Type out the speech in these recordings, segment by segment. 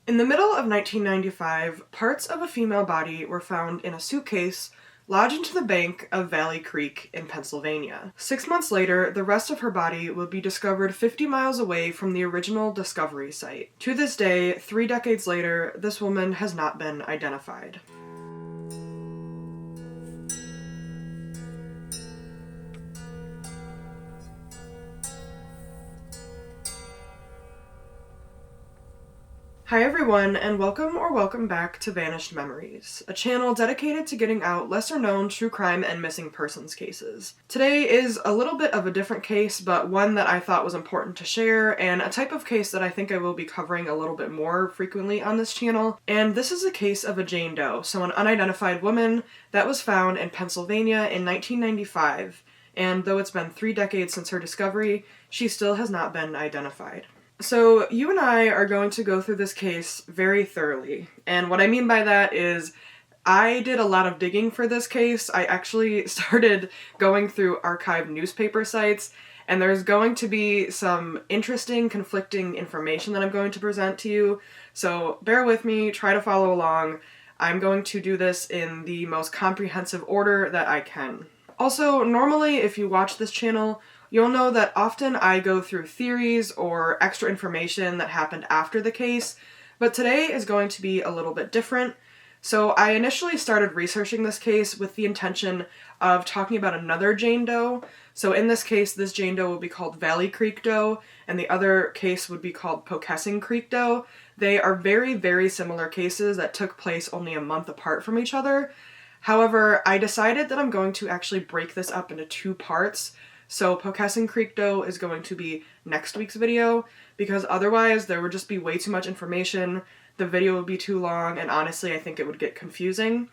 In the middle of 1995, parts of a female body were found in a suitcase lodged into the bank of Valley Creek in Pennsylvania. 6 months later, the rest of her body would be discovered 50 miles away from the original discovery site. To this day, 3 decades later, this woman has not been identified. Hi everyone, and welcome back to Vanished Memories, a channel dedicated to getting out lesser-known true crime and missing persons cases. Today is a little bit of a different case, but one that I thought was important to share, and a type of case that I think I will be covering a little bit more frequently on this channel. And this is a case of a Jane Doe, so an unidentified woman that was found in Pennsylvania in 1995, and though it's been 3 decades since her discovery, she still has not been identified. So you and I are going to go through this case very thoroughly, and what I mean by that is I did a lot of digging for this case. I actually started going through archived newspaper sites, and there's going to be some interesting, conflicting information that I'm going to present to you, so bear with me, try to follow along. I'm going to do this in the most comprehensive order that I can. Also, normally if you watch this channel, you'll know that often I go through theories or extra information that happened after the case, but today is going to be a little bit different. So I initially started researching this case with the intention of talking about another Jane Doe. So in this case, this Jane Doe will be called Valley Creek Doe, and the other case would be called Poquessing Creek Doe. They are very, very similar cases that took place only a month apart from each other. However, I decided that I'm going to actually break this up into 2 parts. So Poquessing Creek Doe is going to be next week's video, because otherwise there would just be way too much information, the video would be too long, and honestly I think it would get confusing.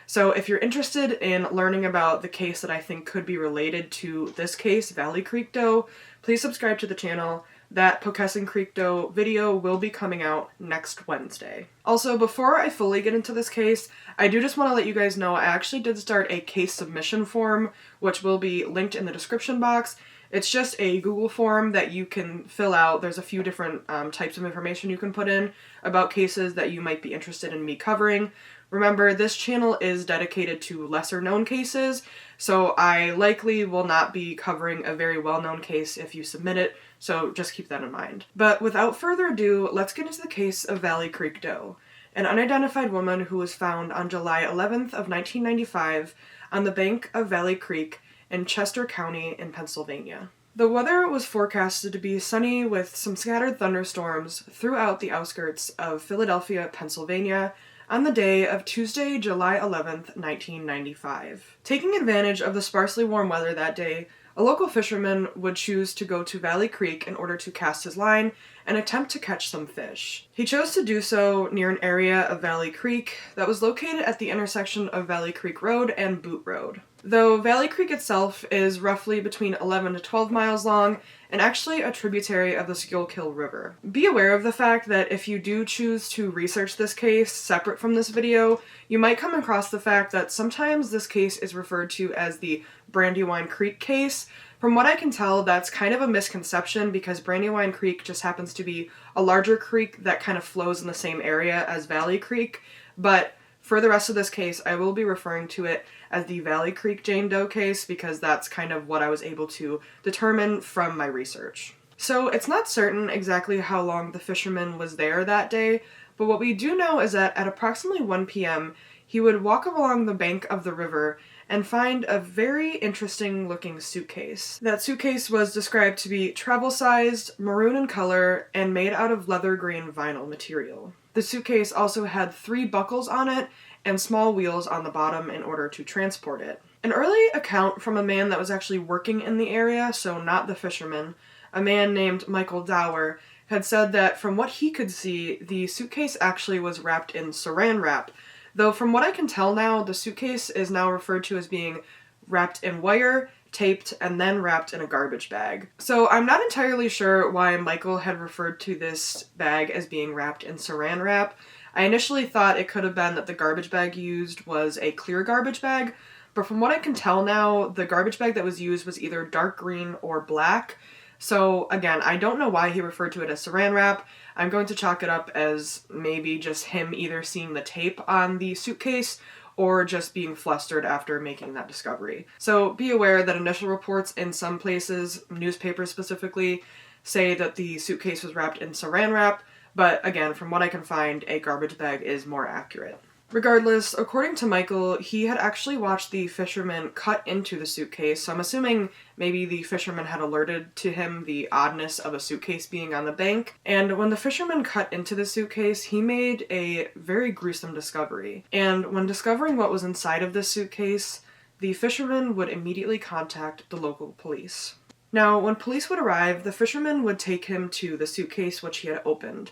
So if you're interested in learning about the case that I think could be related to this case, Valley Creek Doe, please subscribe to the channel. That Poquessing Creek Doe video will be coming out next Wednesday. Also, before I fully get into this case, I do just want to let you guys know I actually did start a case submission form, which will be linked in the description box. It's just a Google form that you can fill out. There's a few different types of information you can put in about cases that you might be interested in me covering. Remember, this channel is dedicated to lesser-known cases, so I likely will not be covering a very well-known case if you submit it, so just keep that in mind. But without further ado, let's get into the case of Valley Creek Doe, an unidentified woman who was found on July 11th of 1995 on the bank of Valley Creek in Chester County in Pennsylvania. The weather was forecasted to be sunny with some scattered thunderstorms throughout the outskirts of Philadelphia, Pennsylvania, on the day of Tuesday, July 11th, 1995. Taking advantage of the sparsely warm weather that day, a local fisherman would choose to go to Valley Creek in order to cast his line and attempt to catch some fish. He chose to do so near an area of Valley Creek that was located at the intersection of Valley Creek Road and Boot Road. Though Valley Creek itself is roughly between 11 to 12 miles long and actually a tributary of the Schuylkill River. Be aware of the fact that if you do choose to research this case separate from this video, you might come across the fact that sometimes this case is referred to as the Brandywine Creek case. From what I can tell, that's kind of a misconception because Brandywine Creek just happens to be a larger creek that kind of flows in the same area as Valley Creek, but for the rest of this case, I will be referring to it as the Valley Creek Jane Doe case because that's kind of what I was able to determine from my research. So it's not certain exactly how long the fisherman was there that day, but what we do know is that at approximately 1 p.m., he would walk along the bank of the river and find a very interesting looking suitcase. That suitcase was described to be travel-sized, maroon in color, and made out of leather green vinyl material. The suitcase also had 3 buckles on it and small wheels on the bottom in order to transport it. An early account from a man that was actually working in the area, so not the fisherman, a man named Michael Dower, had said that from what he could see, the suitcase actually was wrapped in saran wrap, though from what I can tell now, the suitcase is now referred to as being wrapped in wire, taped, and then wrapped in a garbage bag. So I'm not entirely sure why Michael had referred to this bag as being wrapped in saran wrap. I initially thought it could have been that the garbage bag used was a clear garbage bag, but from what I can tell now, the garbage bag that was used was either dark green or black. So again, I don't know why he referred to it as saran wrap. I'm going to chalk it up as maybe just him either seeing the tape on the suitcase or just being flustered after making that discovery. So be aware that initial reports in some places, newspapers specifically, say that the suitcase was wrapped in saran wrap, but again, from what I can find, a garbage bag is more accurate. Regardless, according to Michael, he had actually watched the fisherman cut into the suitcase, so I'm assuming maybe the fisherman had alerted to him the oddness of a suitcase being on the bank. And when the fisherman cut into the suitcase, he made a very gruesome discovery. And when discovering what was inside of this suitcase, the fisherman would immediately contact the local police. Now, when police would arrive, the fisherman would take him to the suitcase which he had opened.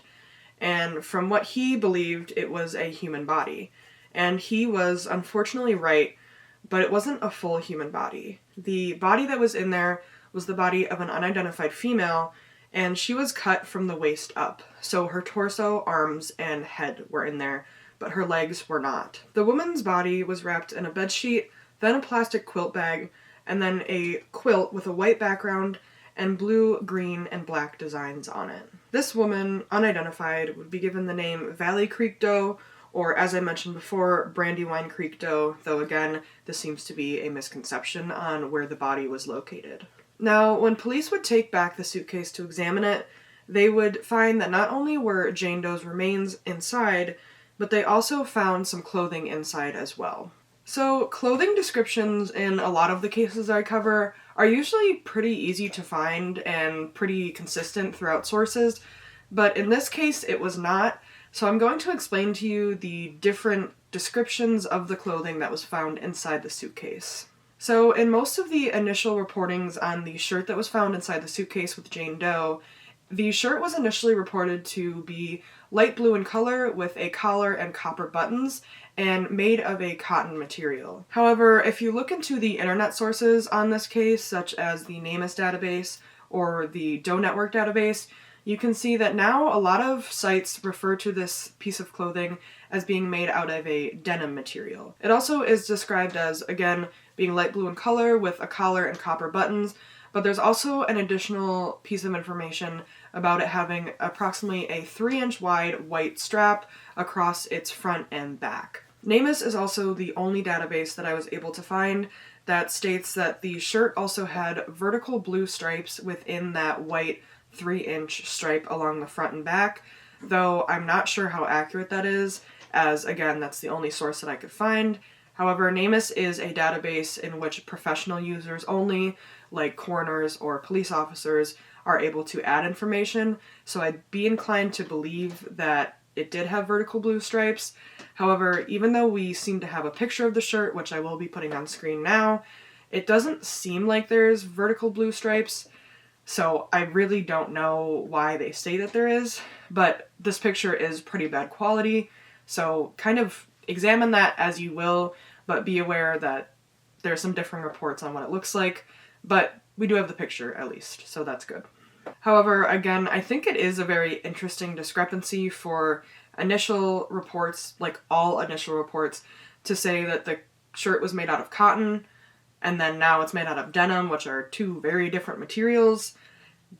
And from what he believed, it was a human body. And he was unfortunately right, but it wasn't a full human body. The body that was in there was the body of an unidentified female, and she was cut from the waist up. So her torso, arms, and head were in there, but her legs were not. The woman's body was wrapped in a bedsheet, then a plastic quilt bag, and then a quilt with a white background and blue, green, and black designs on it. This woman, unidentified, would be given the name Valley Creek Doe, or as I mentioned before, Brandywine Creek Doe, though again, this seems to be a misconception on where the body was located. Now, when police would take back the suitcase to examine it, they would find that not only were Jane Doe's remains inside, but they also found some clothing inside as well. So, clothing descriptions in a lot of the cases I cover are usually pretty easy to find and pretty consistent throughout sources, but in this case it was not, so I'm going to explain to you the different descriptions of the clothing that was found inside the suitcase. So, in most of the initial reportings on the shirt that was found inside the suitcase with Jane Doe, the shirt was initially reported to be light blue in color with a collar and copper buttons and made of a cotton material. However, if you look into the internet sources on this case, such as the NamUs database or the Doe Network database, you can see that now a lot of sites refer to this piece of clothing as being made out of a denim material. It also is described as, again, being light blue in color with a collar and copper buttons, but there's also an additional piece of information about it having approximately a 3-inch wide white strap across its front and back. NamUs is also the only database that I was able to find that states that the shirt also had vertical blue stripes within that white 3-inch stripe along the front and back, though I'm not sure how accurate that is, as again, that's the only source that I could find. However, NamUs is a database in which professional users only, like coroners or police officers, are able to add information, so I'd be inclined to believe that it did have vertical blue stripes. However, even though we seem to have a picture of the shirt, which I will be putting on screen now, it doesn't seem like there's vertical blue stripes, so I really don't know why they say that there is, but this picture is pretty bad quality, so kind of examine that as you will, but be aware that there's some differing reports on what it looks like, but we do have the picture at least, so that's good. However, again, I think it is a very interesting discrepancy for initial reports, like all initial reports, to say that the shirt was made out of cotton, and then now it's made out of denim, which are two very different materials.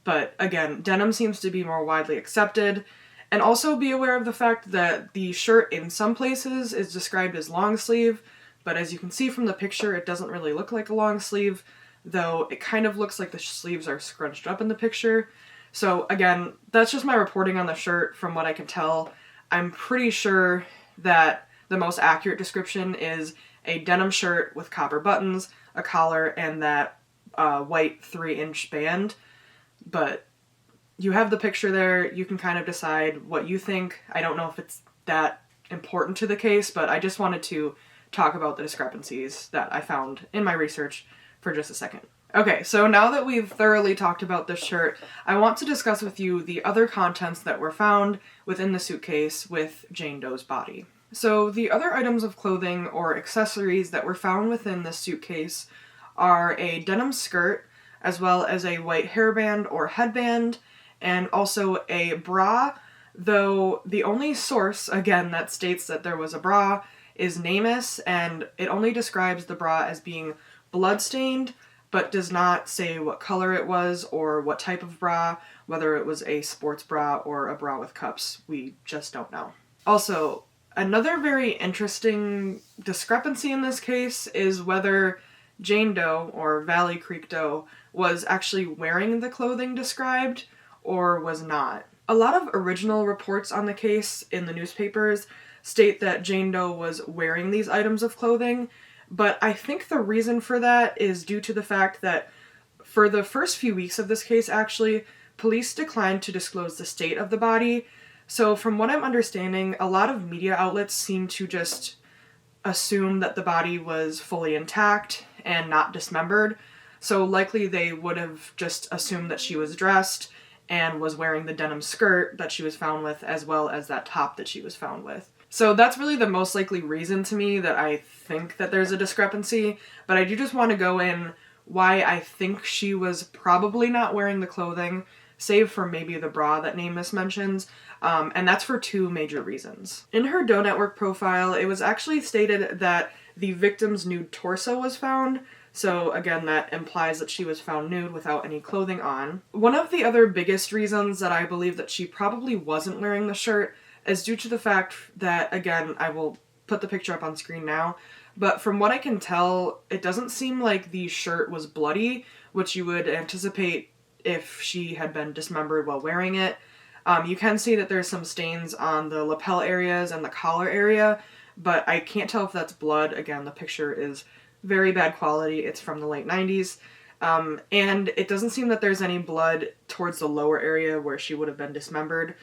But again, denim seems to be more widely accepted. And also be aware of the fact that the shirt in some places is described as long sleeve, but as you can see from the picture, it doesn't really look like a long sleeve, though it kind of looks like the sleeves are scrunched up in the picture. So again, that's just my reporting on the shirt from what I can tell. I'm pretty sure that the most accurate description is a denim shirt with copper buttons, a collar, and that white 3-inch band. But you have the picture there, you can kind of decide what you think. I don't know if it's that important to the case, but I just wanted to talk about the discrepancies that I found in my research for just a second. Okay, so now that we've thoroughly talked about this shirt, I want to discuss with you the other contents that were found within the suitcase with Jane Doe's body. So the other items of clothing or accessories that were found within this suitcase are a denim skirt, as well as a white hairband or headband, and also a bra, though the only source, again, that states that there was a bra is NamUs, and it only describes the bra as being bloodstained, but does not say what color it was or what type of bra, whether it was a sports bra or a bra with cups. We just don't know. Also, another very interesting discrepancy in this case is whether Jane Doe, or Valley Creek Doe, was actually wearing the clothing described or was not. A lot of original reports on the case in the newspapers state that Jane Doe was wearing these items of clothing, but I think the reason for that is due to the fact that for the first few weeks of this case, actually, police declined to disclose the state of the body. So from what I'm understanding, a lot of media outlets seem to just assume that the body was fully intact and not dismembered. So likely they would have just assumed that she was dressed and was wearing the denim skirt that she was found with, as well as that top that she was found with. So that's really the most likely reason to me that I think that there's a discrepancy, but I do just want to go in why I think she was probably not wearing the clothing, save for maybe the bra that Namus mentions, and that's for two major reasons. In her Doe Network profile, it was actually stated that the victim's nude torso was found, so again, that implies that she was found nude without any clothing on. One of the other biggest reasons that I believe that she probably wasn't wearing the shirt is due to the fact that, again, I will put the picture up on screen now, but from what I can tell, it doesn't seem like the shirt was bloody, which you would anticipate if she had been dismembered while wearing it. You can see that there's some stains on the lapel areas and the collar area, but I can't tell if that's blood. Again, the picture is very bad quality. It's from the late 90s. And it doesn't seem that there's any blood towards the lower area where she would have been dismembered.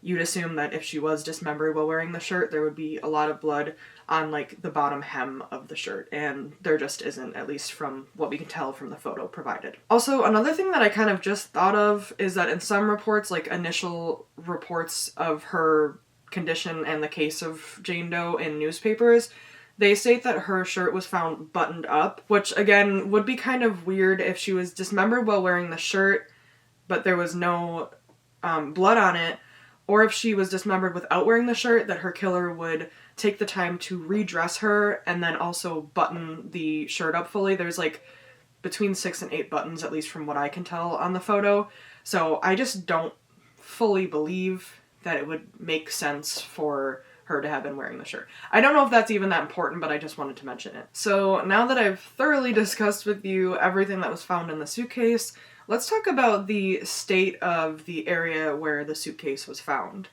You'd assume that if she was dismembered while wearing the shirt, there would be a lot of blood on, like, the bottom hem of the shirt, and there just isn't, at least from what we can tell from the photo provided. Also, another thing that I kind of just thought of is that in some reports, like initial reports of her condition and the case of Jane Doe in newspapers, they state that her shirt was found buttoned up, which, again, would be kind of weird if she was dismembered while wearing the shirt, but there was no blood on it, or if she was dismembered without wearing the shirt, that her killer would take the time to redress her and then also button the shirt up fully. There's like between 6 and 8 buttons, at least from what I can tell on the photo. So I just don't fully believe that it would make sense for her to have been wearing the shirt. I don't know if that's even that important, but I just wanted to mention it. So now that I've thoroughly discussed with you everything that was found in the suitcase, let's talk about the state of the area where the suitcase was found.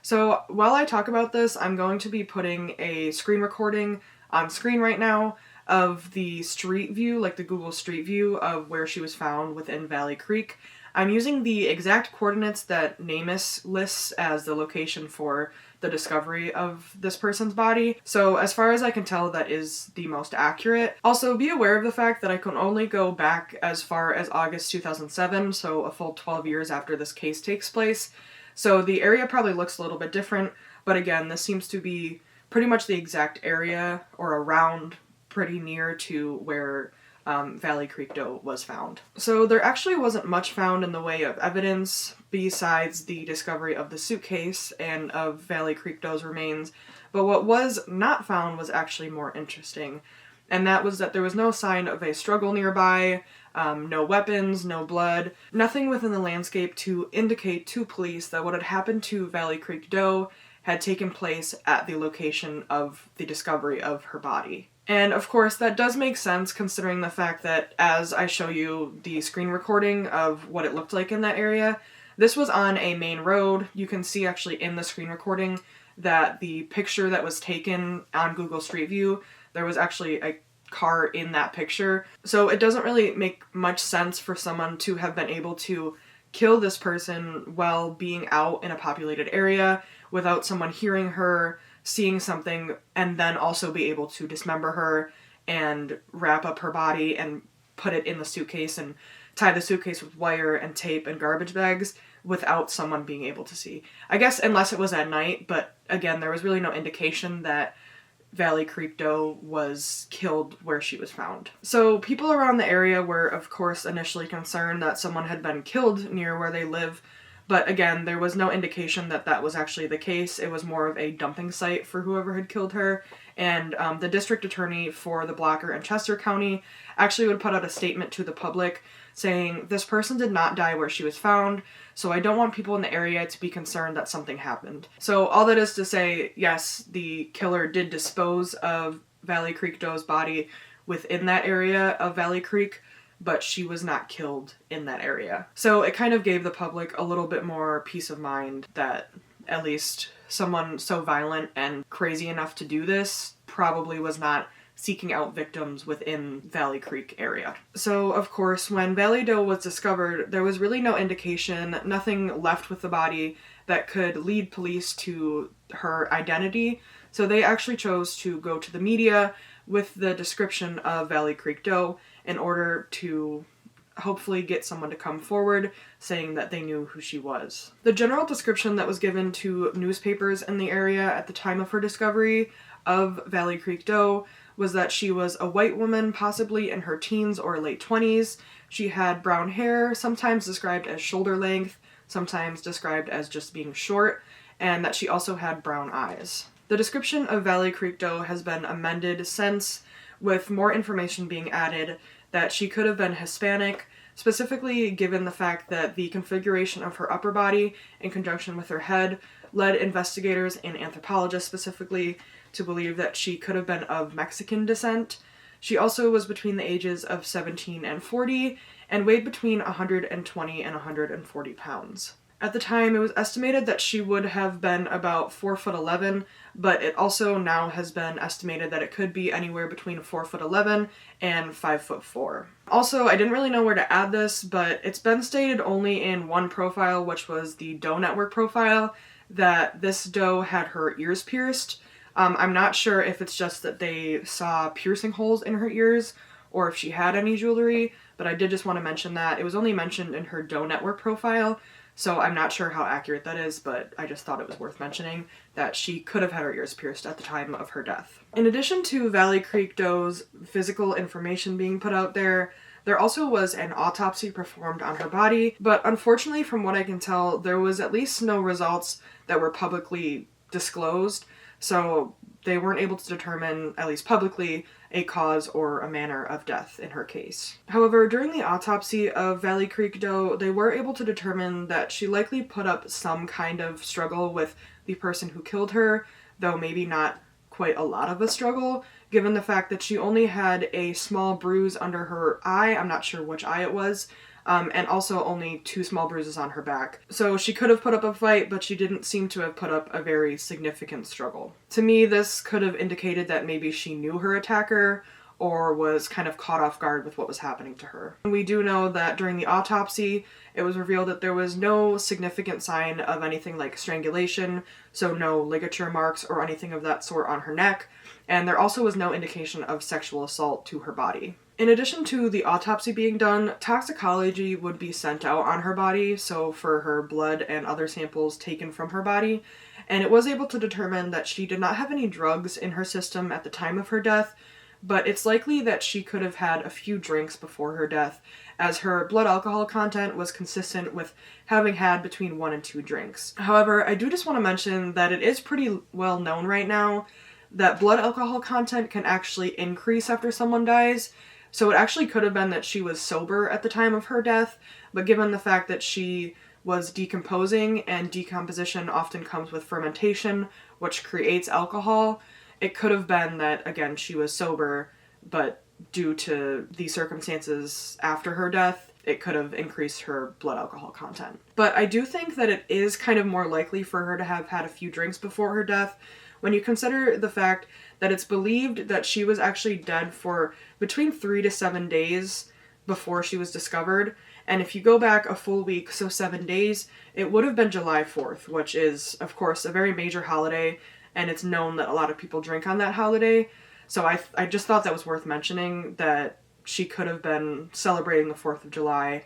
So while I talk about this, I'm going to be putting a screen recording on screen right now of the street view, like the Google Street View of where she was found within Valley Creek. I'm using the exact coordinates that Namus lists as the location for the discovery of this person's body. So as far as I can tell, that is the most accurate. Also, be aware of the fact that I can only go back as far as August 2007, so a full 12 years after this case takes place. So the area probably looks a little bit different, but again, this seems to be pretty much the exact area or around pretty near to where Valley Creek Doe was found. So there actually wasn't much found in the way of evidence besides the discovery of the suitcase and of Valley Creek Doe's remains, but what was not found was actually more interesting, and that was that there was no sign of a struggle nearby, no weapons, no blood, nothing within the landscape to indicate to police that what had happened to Valley Creek Doe had taken place at the location of the discovery of her body. And of course, that does make sense considering the fact that as I show you the screen recording of what it looked like in that area, this was on a main road. You can see actually in the screen recording that the picture that was taken on Google Street View, there was actually a car in that picture. So it doesn't really make much sense for someone to have been able to kill this person while being out in a populated area without someone hearing her, seeing something, and then also be able to dismember her and wrap up her body and put it in the suitcase and tie the suitcase with wire and tape and garbage bags without someone being able to see. I guess unless it was at night, but again, there was really no indication that Valley Creek Doe was killed where she was found. So people around the area were, of course, initially concerned that someone had been killed near where they live, But again, there was no indication that that was actually the case. It was more of a dumping site for whoever had killed her. And the district attorney for the Blocker and Chester County actually would put out a statement to the public saying, "This person did not die where she was found, so I don't want people in the area to be concerned that something happened." So all that is to say, yes, the killer did dispose of Valley Creek Doe's body within that area of Valley Creek, but she was not killed in that area. So it kind of gave the public a little bit more peace of mind that at least someone so violent and crazy enough to do this probably was not seeking out victims within Valley Creek area. So, of course, when Valley Doe was discovered, there was really no indication, nothing left with the body that could lead police to her identity. So they actually chose to go to the media with the description of Valley Creek Doe in order to hopefully get someone to come forward saying that they knew who she was. The general description that was given to newspapers in the area at the time of her discovery of Valley Creek Doe was that she was a white woman, possibly in her teens or late 20s. She had brown hair, sometimes described as shoulder length, sometimes described as just being short, and that she also had brown eyes. The description of Valley Creek Doe has been amended since, with more information being added that she could have been Hispanic, specifically given the fact that the configuration of her upper body in conjunction with her head led investigators and anthropologists specifically to believe that she could have been of Mexican descent. She also was between the ages of 17 and 40 and weighed between 120 and 140 pounds. At the time, it was estimated that she would have been about 4'11", but it also now has been estimated that it could be anywhere between 4'11" and 5'4". Also, I didn't really know where to add this, but it's been stated only in one profile, which was the Doe Network profile, that this doe had her ears pierced. I'm not sure if it's just that they saw piercing holes in her ears or if she had any jewelry, but I did just want to mention that. It was only mentioned in her Doe Network profile, so I'm not sure how accurate that is, but I just thought it was worth mentioning that she could have had her ears pierced at the time of her death. In addition to Valley Creek Doe's physical information being put out there also was an autopsy performed on her body, but unfortunately, from what I can tell, there was at least no results that were publicly disclosed, so they weren't able to determine, at least publicly, a cause or a manner of death in her case. However, during the autopsy of Valley Creek Doe, they were able to determine that she likely put up some kind of struggle with the person who killed her, though maybe not quite a lot of a struggle, given the fact that she only had a small bruise under her eye, I'm not sure which eye it was, and also only 2 small bruises on her back. So she could have put up a fight, but she didn't seem to have put up a very significant struggle. To me, this could have indicated that maybe she knew her attacker or was kind of caught off guard with what was happening to her. We do know that during the autopsy, it was revealed that there was no significant sign of anything like strangulation, so no ligature marks or anything of that sort on her neck, and there also was no indication of sexual assault to her body. In addition to the autopsy being done, toxicology would be sent out on her body, so for her blood and other samples taken from her body, and it was able to determine that she did not have any drugs in her system at the time of her death, but it's likely that she could have had a few drinks before her death, as her blood alcohol content was consistent with having had between 1 and 2 drinks. However, I do just want to mention that it is pretty well known right now that blood alcohol content can actually increase after someone dies, so it actually could have been that she was sober at the time of her death, but given the fact that she was decomposing, and decomposition often comes with fermentation, which creates alcohol, it could have been that, again, she was sober, but due to the circumstances after her death, it could have increased her blood alcohol content. But I do think that it is kind of more likely for her to have had a few drinks before her death, when you consider the fact that it's believed that she was actually dead for between 3 to 7 days before she was discovered. And if you go back a full week, so 7 days, it would have been July 4th, which is, of course, a very major holiday, and it's known that a lot of people drink on that holiday. So I just thought that was worth mentioning, that she could have been celebrating the 4th of July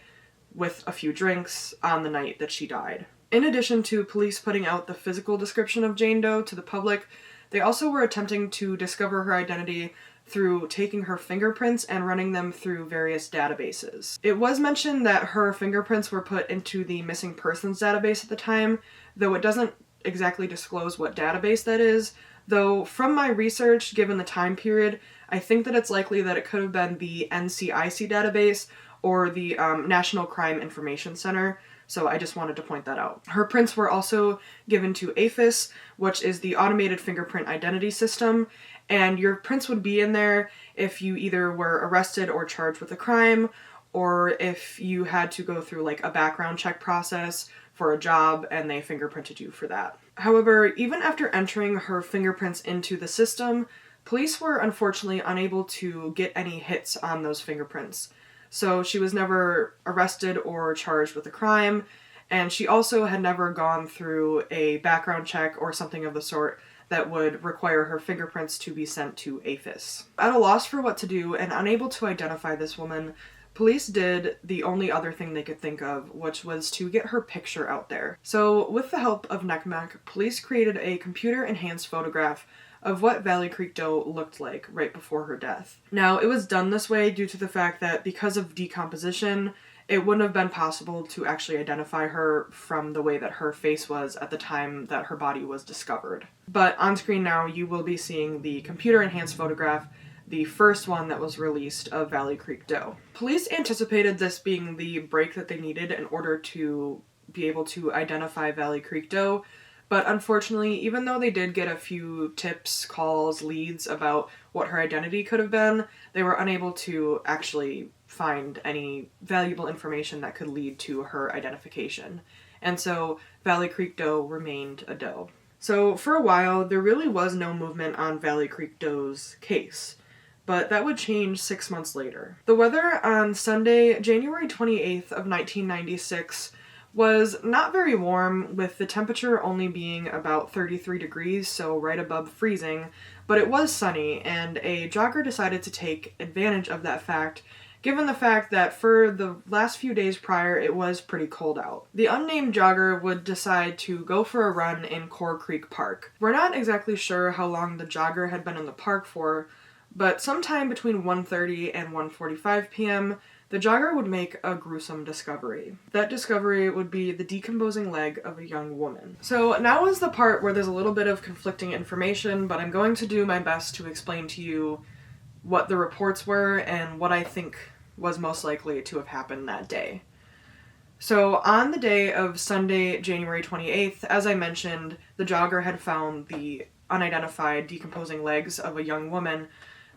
with a few drinks on the night that she died. In addition to police putting out the physical description of Jane Doe to the public, they also were attempting to discover her identity through taking her fingerprints and running them through various databases. It was mentioned that her fingerprints were put into the missing persons database at the time, though it doesn't exactly disclose what database that is. Though from my research, given the time period, I think that it's likely that it could have been the NCIC database or the National Crime Information Center, so I just wanted to point that out. Her prints were also given to AFIS, which is the Automated Fingerprint Identity System, and your prints would be in there if you either were arrested or charged with a crime, or if you had to go through like a background check process for a job and they fingerprinted you for that. However, even after entering her fingerprints into the system, police were unfortunately unable to get any hits on those fingerprints. So she was never arrested or charged with a crime, and she also had never gone through a background check or something of the sort that would require her fingerprints to be sent to AFIS. At a loss for what to do and unable to identify this woman, police did the only other thing they could think of, which was to get her picture out there. So with the help of NCMEC, police created a computer-enhanced photograph of what Valley Creek Doe looked like right before her death. Now, it was done this way due to the fact that because of decomposition, it wouldn't have been possible to actually identify her from the way that her face was at the time that her body was discovered. But on screen now, you will be seeing the computer-enhanced photograph, the first one that was released of Valley Creek Doe. Police anticipated this being the break that they needed in order to be able to identify Valley Creek Doe, but unfortunately, even though they did get a few tips, calls, leads about what her identity could have been, they were unable to actually find any valuable information that could lead to her identification. And so Valley Creek Doe remained a doe. So for a while, there really was no movement on Valley Creek Doe's case, but that would change 6 months later. The weather on Sunday, January 28th of 1996 was not very warm, with the temperature only being about 33 degrees, so right above freezing, but it was sunny, and a jogger decided to take advantage of that fact, given the fact that for the last few days prior it was pretty cold out. The unnamed jogger would decide to go for a run in Core Creek Park. We're not exactly sure how long the jogger had been in the park for, but sometime between 1:30 and 1:45 p.m., the jogger would make a gruesome discovery. That discovery would be the decomposing leg of a young woman. So now is the part where there's a little bit of conflicting information, but I'm going to do my best to explain to you what the reports were and what I think was most likely to have happened that day. So on the day of Sunday, January 28th, as I mentioned, the jogger had found the unidentified decomposing legs of a young woman,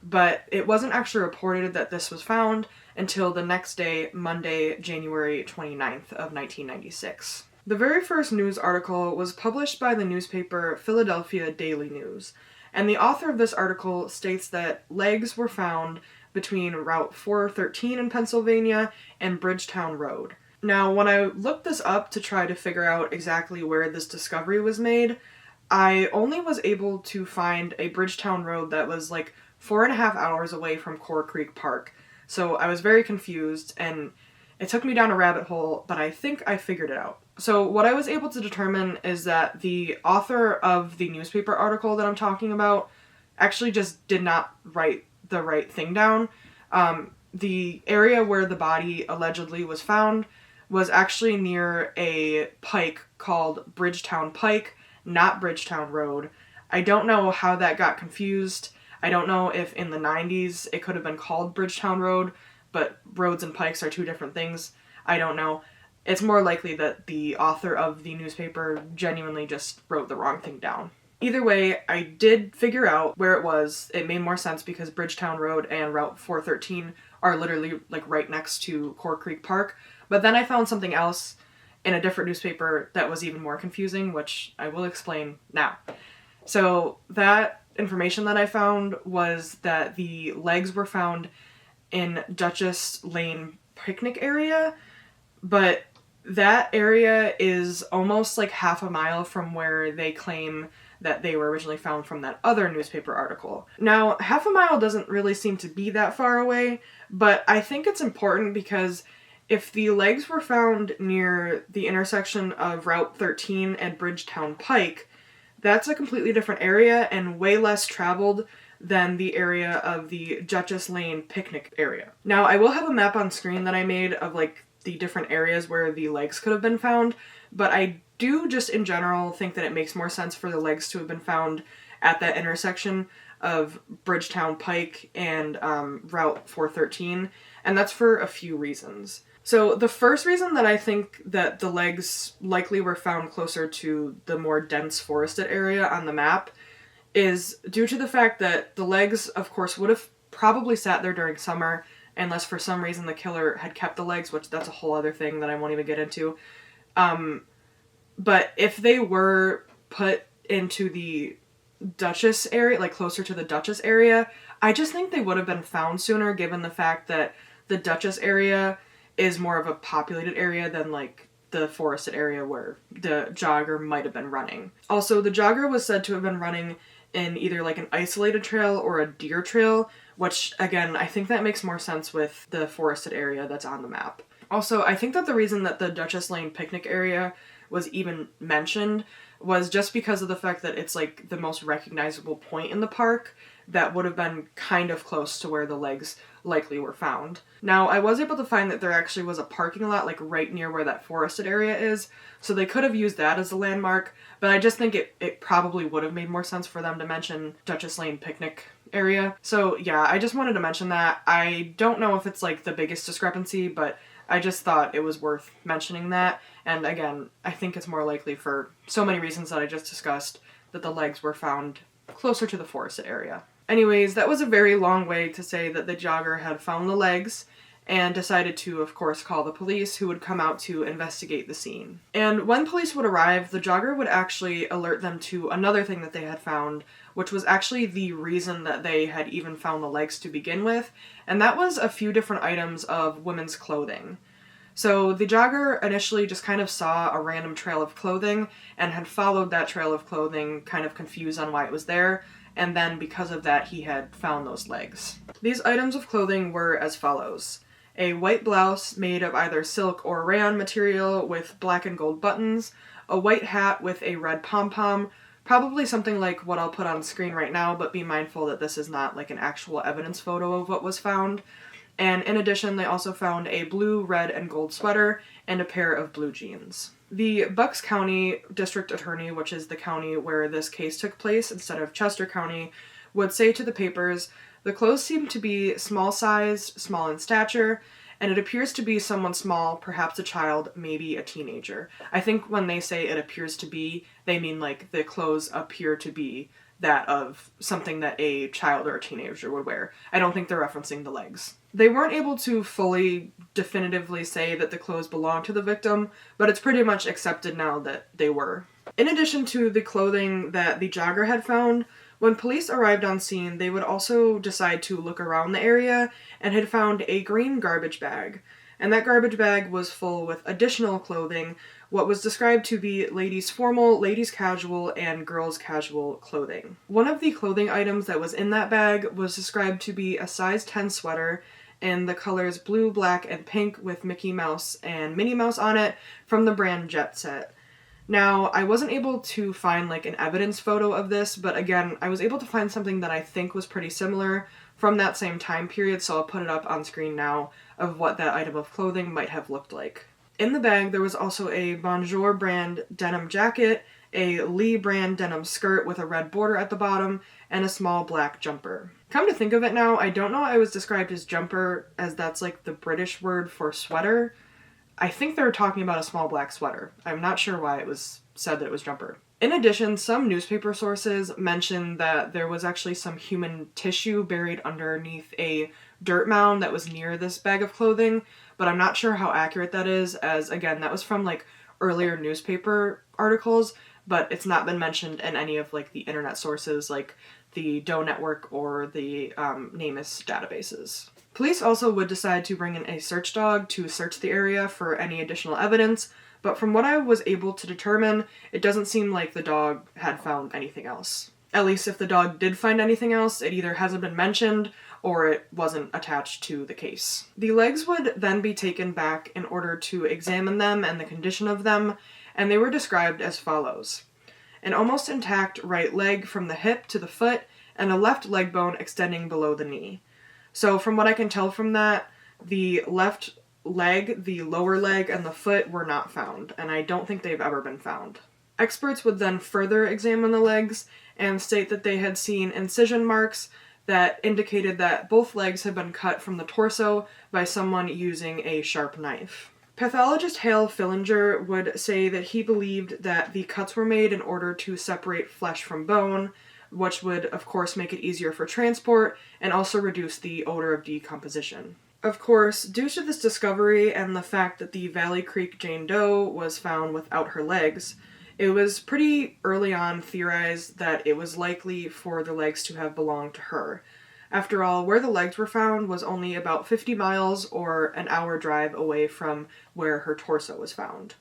but it wasn't actually reported that this was found until the next day, Monday, January 29th of 1996. The very first news article was published by the newspaper Philadelphia Daily News, and the author of this article states that legs were found between Route 413 in Pennsylvania and Bridgetown Road. Now, when I looked this up to try to figure out exactly where this discovery was made, I only was able to find a Bridgetown Road that was like 4.5 hours away from Core Creek Park. So I was very confused, and it took me down a rabbit hole, but I think I figured it out. So what I was able to determine is that the author of the newspaper article that I'm talking about actually just did not write the right thing down. The area where the body allegedly was found was actually near a pike called Bridgetown Pike, not Bridgetown Road. I don't know how that got confused. I don't know if in the 90s it could have been called Bridgetown Road, but roads and pikes are two different things. I don't know. It's more likely that the author of the newspaper genuinely just wrote the wrong thing down. Either way, I did figure out where it was. It made more sense because Bridgetown Road and Route 413 are literally like right next to Core Creek Park. But then I found something else in a different newspaper that was even more confusing, which I will explain now. So that information that I found was that the legs were found in Duchess Lane picnic area, but that area is almost like half a mile from where they claim that they were originally found from that other newspaper article. Now, half a mile doesn't really seem to be that far away, but I think it's important because if the legs were found near the intersection of Route 13 and Bridgetown Pike, that's a completely different area and way less traveled than the area of the Duchess Lane picnic area. Now, I will have a map on screen that I made of like the different areas where the legs could have been found, but I do just in general think that it makes more sense for the legs to have been found at that intersection of Bridgetown Pike and Route 413, and that's for a few reasons. So the first reason that I think that the legs likely were found closer to the more dense forested area on the map is due to the fact that the legs, of course, would have probably sat there during summer unless for some reason the killer had kept the legs, which that's a whole other thing that I won't even get into. But if they were put into the Duchess area, like closer to the Duchess area, I just think they would have been found sooner given the fact that the Duchess area is more of a populated area than like the forested area where the jogger might have been running. Also, the jogger was said to have been running in either like an isolated trail or a deer trail, which again, I think that makes more sense with the forested area that's on the map. Also, I think that the reason that the Duchess Lane picnic area was even mentioned was just because of the fact that it's like the most recognizable point in the park that would have been kind of close to where the legs likely were found. Now, I was able to find that there actually was a parking lot like right near where that forested area is, so they could have used that as a landmark, but I just think it probably would have made more sense for them to mention Duchess Lane picnic area. So yeah, I just wanted to mention that. I don't know if it's like the biggest discrepancy, but I just thought it was worth mentioning that. And again, I think it's more likely for so many reasons that I just discussed that the legs were found closer to the forested area. Anyways, that was a very long way to say that the jogger had found the legs and decided to, of course, call the police, who would come out to investigate the scene. And when police would arrive, the jogger would actually alert them to another thing that they had found, which was actually the reason that they had even found the legs to begin with, and that was a few different items of women's clothing. So the jogger initially just kind of saw a random trail of clothing and had followed that trail of clothing, kind of confused on why it was there, and then because of that he had found those legs. These items of clothing were as follows: a white blouse made of either silk or rayon material with black and gold buttons, a white hat with a red pom-pom, probably something like what I'll put on screen right now, but be mindful that this is not like an actual evidence photo of what was found. And in addition, they also found a blue, red, and gold sweater and a pair of blue jeans. The Bucks County District Attorney, which is the county where this case took place instead of Chester County, would say to the papers, "The clothes seem to be small sized, small in stature, and it appears to be someone small, perhaps a child, maybe a teenager." I think when they say it appears to be, they mean like the clothes appear to be that of something that a child or a teenager would wear. I don't think they're referencing the legs. They weren't able to fully definitively say that the clothes belonged to the victim, but it's pretty much accepted now that they were. In addition to the clothing that the jogger had found, when police arrived on scene, they would also decide to look around the area and had found a green garbage bag. And that garbage bag was full with additional clothing, what was described to be ladies' formal, ladies' casual, and girls' casual clothing. One of the clothing items that was in that bag was described to be a size 10 sweater in the colors blue, black, and pink with Mickey Mouse and Minnie Mouse on it from the brand Jet Set. Now, I wasn't able to find like an evidence photo of this, but again, I was able to find something that I think was pretty similar from that same time period, so I'll put it up on screen now of what that item of clothing might have looked like. In the bag, there was also a Bonjour brand denim jacket, a Lee brand denim skirt with a red border at the bottom, and a small black jumper. Come to think of it now, I don't know why it was described as jumper, as that's like the British word for sweater. I think they were talking about a small black sweater. I'm not sure why it was said that it was jumper. In addition, some newspaper sources mentioned that there was actually some human tissue buried underneath a dirt mound that was near this bag of clothing, but I'm not sure how accurate that is, as again, that was from like earlier newspaper articles, but it's not been mentioned in any of like the internet sources like the Doe Network or the NamUs databases. Police also would decide to bring in a search dog to search the area for any additional evidence, but from what I was able to determine, it doesn't seem like the dog had found anything else. At least if the dog did find anything else, it either hasn't been mentioned or it wasn't attached to the case. The legs would then be taken back in order to examine them and the condition of them, and they were described as follows: an almost intact right leg from the hip to the foot, and a left leg bone extending below the knee. So from what I can tell from that, the left leg, the lower leg, and the foot were not found, and I don't think they've ever been found. Experts would then further examine the legs and state that they had seen incision marks that indicated that both legs had been cut from the torso by someone using a sharp knife. Pathologist Hale Fillinger would say that he believed that the cuts were made in order to separate flesh from bone, which would, of course, make it easier for transport and also reduce the odor of decomposition. Of course, due to this discovery and the fact that the Valley Creek Jane Doe was found without her legs, it was pretty early on theorized that it was likely for the legs to have belonged to her. After all, where the legs were found was only about 50 miles or an hour drive away from where her torso was found.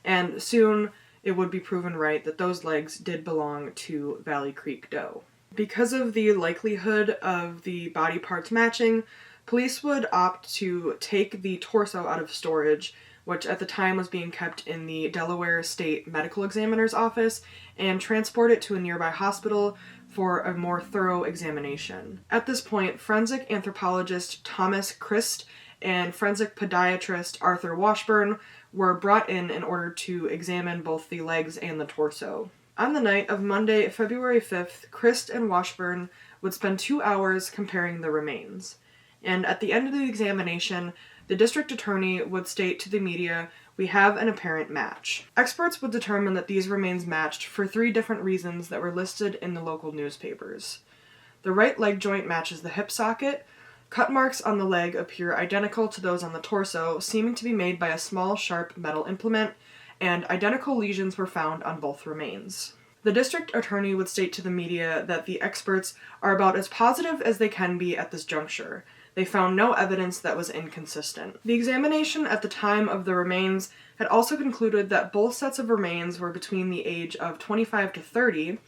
And soon it would be proven right that those legs did belong to Valley Creek Doe. Because of the likelihood of the body parts matching, police would opt to take the torso out of storage, which at the time was being kept in the Delaware State Medical Examiner's office, and transport it to a nearby hospital for a more thorough examination. At this point, forensic anthropologist Thomas Christ and forensic podiatrist Arthur Washburn were brought in order to examine both the legs and the torso. On the night of Monday, February 5th, Christ and Washburn would spend 2 hours comparing the remains. And at the end of the examination, the district attorney would state to the media, "We have an apparent match." Experts would determine that these remains matched for 3 different reasons that were listed in the local newspapers. The right leg joint matches the hip socket, cut marks on the leg appear identical to those on the torso, seeming to be made by a small, sharp metal implement, and identical lesions were found on both remains. The district attorney would state to the media that the experts are about as positive as they can be at this juncture. They found no evidence that was inconsistent. The examination at the time of the remains had also concluded that both sets of remains were between the age of 25 to 30,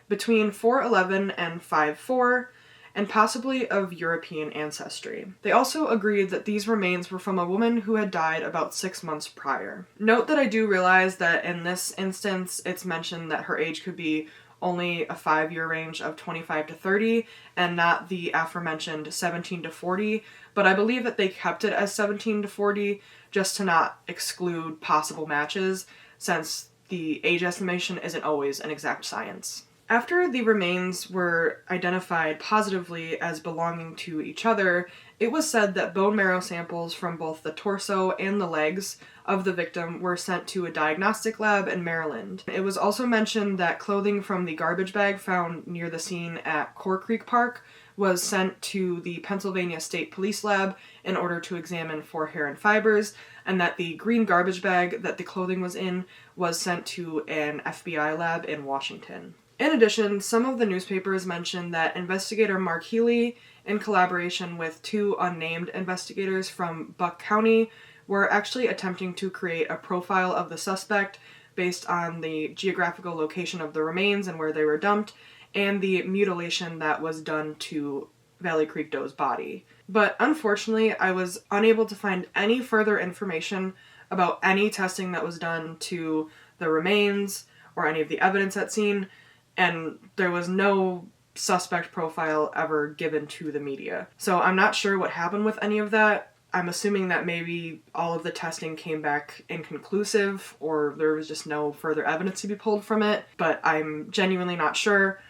between 4'11 and 5'4, and possibly of European ancestry. They also agreed that these remains were from a woman who had died about 6 months prior. Note that I do realize that in this instance, it's mentioned that her age could be only a 5-year range of 25 to 30 and not the aforementioned 17 to 40, but I believe that they kept it as 17 to 40 just to not exclude possible matches, since the age estimation isn't always an exact science. After the remains were identified positively as belonging to each other, it was said that bone marrow samples from both the torso and the legs of the victim were sent to a diagnostic lab in Maryland. It was also mentioned that clothing from the garbage bag found near the scene at Core Creek Park was sent to the Pennsylvania State Police Lab in order to examine for hair and fibers, and that the green garbage bag that the clothing was in was sent to an FBI lab in Washington. In addition, some of the newspapers mentioned that investigator Mark Healy, in collaboration with 2 unnamed investigators from Buck County, were actually attempting to create a profile of the suspect based on the geographical location of the remains and where they were dumped, and the mutilation that was done to Valley Creek Doe's body. But unfortunately, I was unable to find any further information about any testing that was done to the remains or any of the evidence at scene, and there was no suspect profile ever given to the media. So I'm not sure what happened with any of that. I'm assuming that maybe all of the testing came back inconclusive, or there was just no further evidence to be pulled from it, but I'm genuinely not sure.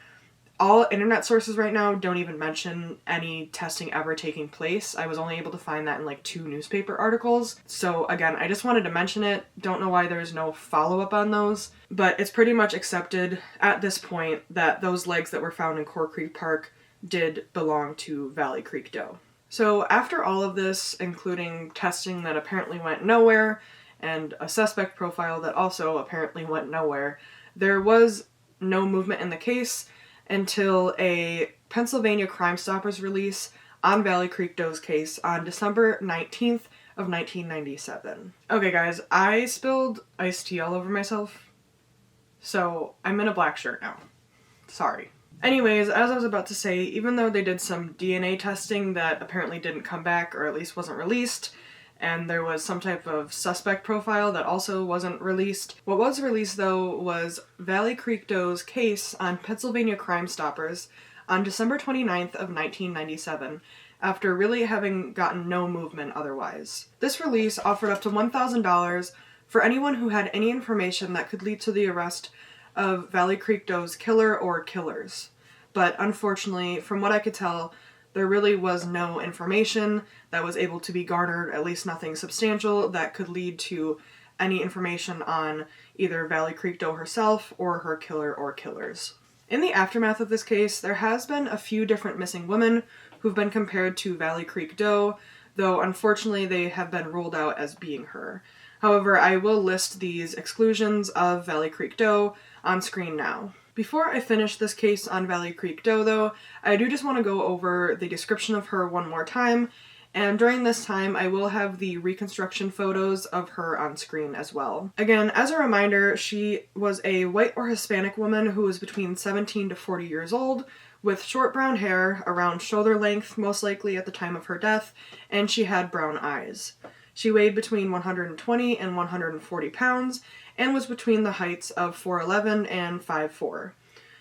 All internet sources right now don't even mention any testing ever taking place. I was only able to find that in like 2 newspaper articles. So again, I just wanted to mention it. Don't know why there's no follow-up on those, but it's pretty much accepted at this point that those legs that were found in Core Creek Park did belong to Valley Creek Doe. So after all of this, including testing that apparently went nowhere and a suspect profile that also apparently went nowhere, there was no movement in the case until a Pennsylvania Crime Stoppers release on Valley Creek Doe's case on December 19th of 1997. Okay guys, I spilled iced tea all over myself, so I'm in a black shirt now. Sorry. Anyways, as I was about to say, even though they did some DNA testing that apparently didn't come back, or at least wasn't released, and there was some type of suspect profile that also wasn't released. What was released, though, was Valley Creek Doe's case on Pennsylvania Crime Stoppers on December 29th of 1997, after really having gotten no movement otherwise. This release offered up to $1,000 for anyone who had any information that could lead to the arrest of Valley Creek Doe's killer or killers. But unfortunately, from what I could tell, there really was no information that was able to be garnered, at least nothing substantial, that could lead to any information on either Valley Creek Doe herself or her killer or killers. In the aftermath of this case, there has been a few different missing women who've been compared to Valley Creek Doe, though unfortunately they have been ruled out as being her. However, I will list these exclusions of Valley Creek Doe on screen now. Before I finish this case on Valley Creek Doe, though, I do just want to go over the description of her one more time, and during this time I will have the reconstruction photos of her on screen as well. Again, as a reminder, she was a white or Hispanic woman who was between 17 to 40 years old, with short brown hair around shoulder length, most likely at the time of her death, and she had brown eyes. She weighed between 120 and 140 pounds, and was between the heights of 4'11 and 5'4".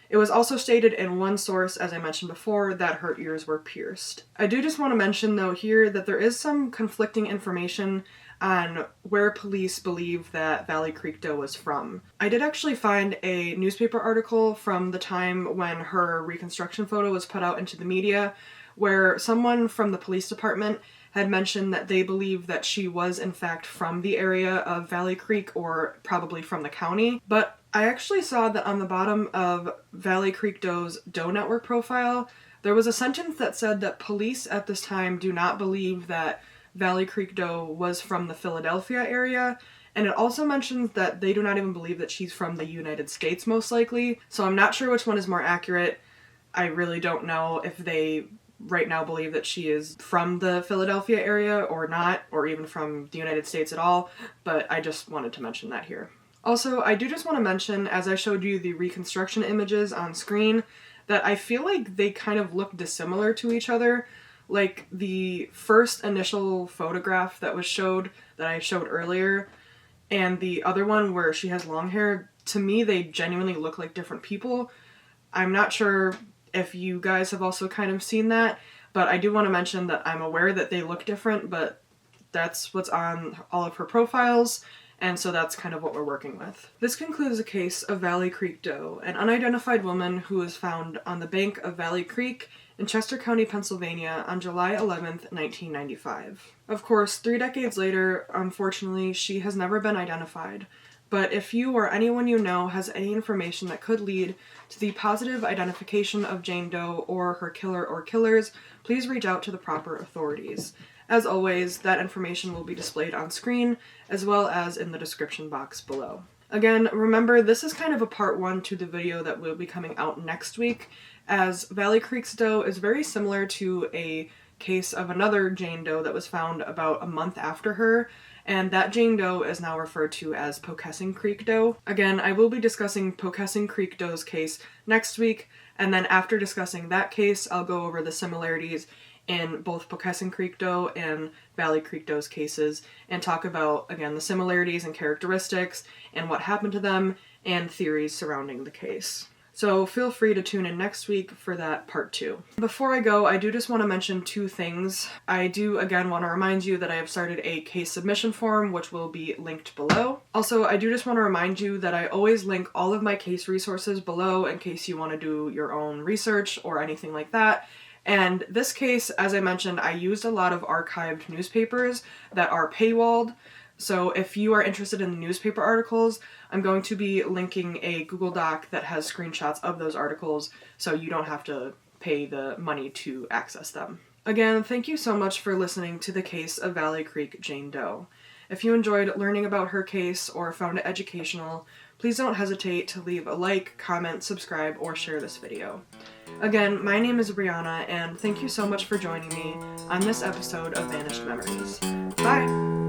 It was also stated in one source, as I mentioned before, that her ears were pierced. I do just want to mention, though, here that there is some conflicting information on where police believe that Valley Creek Doe was from. I did actually find a newspaper article from the time when her reconstruction photo was put out into the media, where someone from the police department had mentioned that they believe that she was in fact from the area of Valley Creek, or probably from the county. But I actually saw that on the bottom of Valley Creek Doe's Doe Network profile, there was a sentence that said that police at this time do not believe that Valley Creek Doe was from the Philadelphia area, and it also mentions that they do not even believe that she's from the United States, most likely. So I'm not sure which one is more accurate. I really don't know if they right now believe that she is from the Philadelphia area or not, or even from the United States at all, but I just wanted to mention that here. Also, I do just want to mention, as I showed you the reconstruction images on screen, that I feel like they kind of look dissimilar to each other. Like the first initial photograph that I showed earlier, and the other one where she has long hair, to me they genuinely look like different people. I'm not sure if you guys have also kind of seen that, but I do want to mention that I'm aware that they look different, but that's what's on all of her profiles, and so that's kind of what we're working with. This concludes the case of Valley Creek Doe, an unidentified woman who was found on the bank of Valley Creek in Chester County, Pennsylvania on July 11th, 1995. Of course, 3 decades later, unfortunately, she has never been identified. But if you or anyone you know has any information that could lead to the positive identification of Jane Doe or her killer or killers, please reach out to the proper authorities. As always, that information will be displayed on screen, as well as in the description box below. Again, remember, this is kind of a part 1 to the video that will be coming out next week, as Valley Creek Doe is very similar to a case of another Jane Doe that was found about a month after her, and that Jane Doe is now referred to as Poquessing Creek Doe. Again, I will be discussing Poquessing Creek Doe's case next week, and then after discussing that case, I'll go over the similarities in both Poquessing Creek Doe and Valley Creek Doe's cases, and talk about, again, the similarities and characteristics, and what happened to them, and theories surrounding the case. So feel free to tune in next week for that part 2. Before I go, I do just want to mention 2 things. I do again want to remind you that I have started a case submission form, which will be linked below. Also, I do just want to remind you that I always link all of my case resources below in case you want to do your own research or anything like that. And this case, as I mentioned, I used a lot of archived newspapers that are paywalled. So if you are interested in the newspaper articles, I'm going to be linking a Google Doc that has screenshots of those articles, so you don't have to pay the money to access them. Again, thank you so much for listening to the case of Valley Creek Jane Doe. If you enjoyed learning about her case or found it educational, please don't hesitate to leave a like, comment, subscribe, or share this video. Again, my name is Brianna, and thank you so much for joining me on this episode of Vanished Memories. Bye!